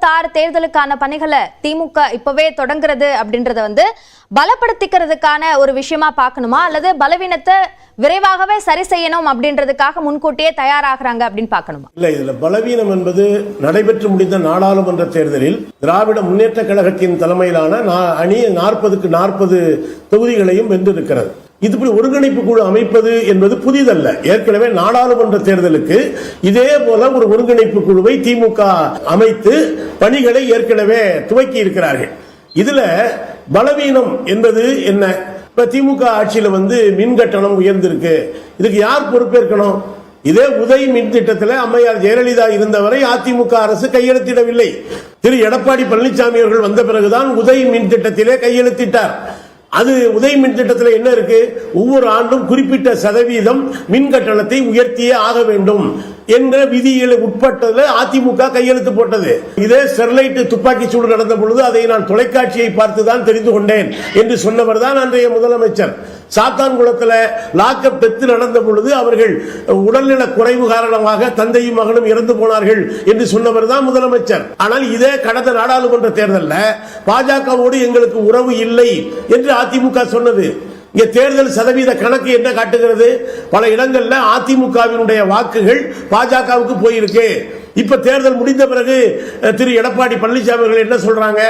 26 தேர்தலுக்கான பணிகளை திமுக இப்பவே தொடங்குறது அப்படின்றத பலப்படுத்திக்கிறதுக்கான ஒரு விஷயமா பார்க்கணுமா அல்லது பலவீனத்தை விரைவாகவே சரி செய்யணும் அப்படின்றதுக்காக முன்கூட்டியே தயாராகிறாங்க அப்படின்னு பார்க்கணுமா? இல்ல, இதுல பலவீனம் என்பது நடைபெற்று முடிந்த நாடாளுமன்ற தேர்தலில் திராவிட முன்னேற்ற கழகத்தின் தலைமையிலான அணி 40க்கு 40 தொகுதிகளையும் வென்றிருக்கிறது. இதுபடி ஒருங்கிணைப்பு குழு அமைப்பது என்பது புதிதல்ல. ஏற்கனவே நாடாளுமன்ற தேர்தலுக்கு இதே போல ஒரு ஒருங்கிணைப்பு குழுவை திமுக அமைத்து பணிகளை ஏற்கனவே துவக்கி இருக்கிறார்கள். இதுல பலவீனம் என்பது என்ன? இப்ப திமுக ஆட்சியில மின் கட்டணம் உயர்ந்திருக்கு. இதுக்கு யார் பொறுப்பேற்கணும்? இதே உதய் மின் திட்டத்தில் அம்மையார் ஜெயலலிதா இருந்தவரை அதிமுக அரசு கையெழுத்திடவில்லை. திரு எடப்பாடி பழனிசாமி அவர்கள் வந்த பிறகுதான் உதய் மின் திட்டத்திலே கையெழுத்திட்டார். அது உதய் மின் திட்டத்தில் என்ன இருக்கு? ஒவ்வொரு ஆண்டும் குறிப்பிட்ட சதவீதம் மின் கட்டணத்தை உயர்த்தியே ஆக வேண்டும் என்ற விதிகளை உட்பட்டதில் அதிமுக கையெழுத்து போட்டது. இதே ஸ்டெர்லைட் துப்பாக்கி சூடு நடந்த பொழுது அதை நான் தொலைக்காட்சியை பார்த்துதான் தெரிந்து கொண்டேன் என்று சொன்னவர் தான் அன்றைய முதலமைச்சர். சாத்தான்குளத்தில் லாக்அப் டெத் நடந்த பொழுது அவர்கள் உடல்நல குறைவு காரணமாக தந்தையும் மகனும் இறந்து போனார்கள் என்று சொன்னவர் தான் முதலமைச்சர். ஆனால் இதே கடந்த நாடாளுமன்ற தேர்தலில் பாஜகவோடு எங்களுக்கு உறவு இல்லை என்று அதிமுக சொன்னது. இங்க தேர்தல் சதவீத கணக்கு என்ன காட்டுகிறது? பல இடங்கள்ல அதிமுகவினுடைய வாக்குகள் பாஜகவுக்கு போயிருக்கு. இப்ப தேர்தல் முடிந்த பிறகு திரு எடப்பாடி பழனிசாமி அவர்கள் என்ன சொல்றாங்க?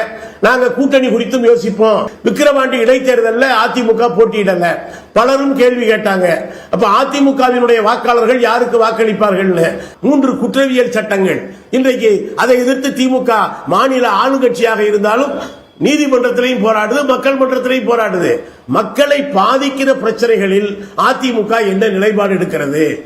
நாங்க கூட்டணி குறித்தும் யோசிப்போம். விக்கிரவாண்டி இடைத்தேர்தலில் அதிமுக போட்டியிடல. பலரும் கேள்வி கேட்டாங்க, அப்ப அதிமுகவினுடைய வாக்காளர்கள் யாருக்கு வாக்களிப்பார்கள்? 3 குற்றவியல் சட்டங்கள். இன்றைக்கு அதை எதிர்த்து திமுக மாநில ஆளுங்கட்சியாக இருந்தாலும் நீதிமன்றத்திலையும் போராடுது, மக்கள் மன்றத்திலையும் போராடுது. மக்களை பாதிக்கிற பிரச்சனைகளில் அதிமுக என்ன நிலைப்பாடு எடுக்கிறது?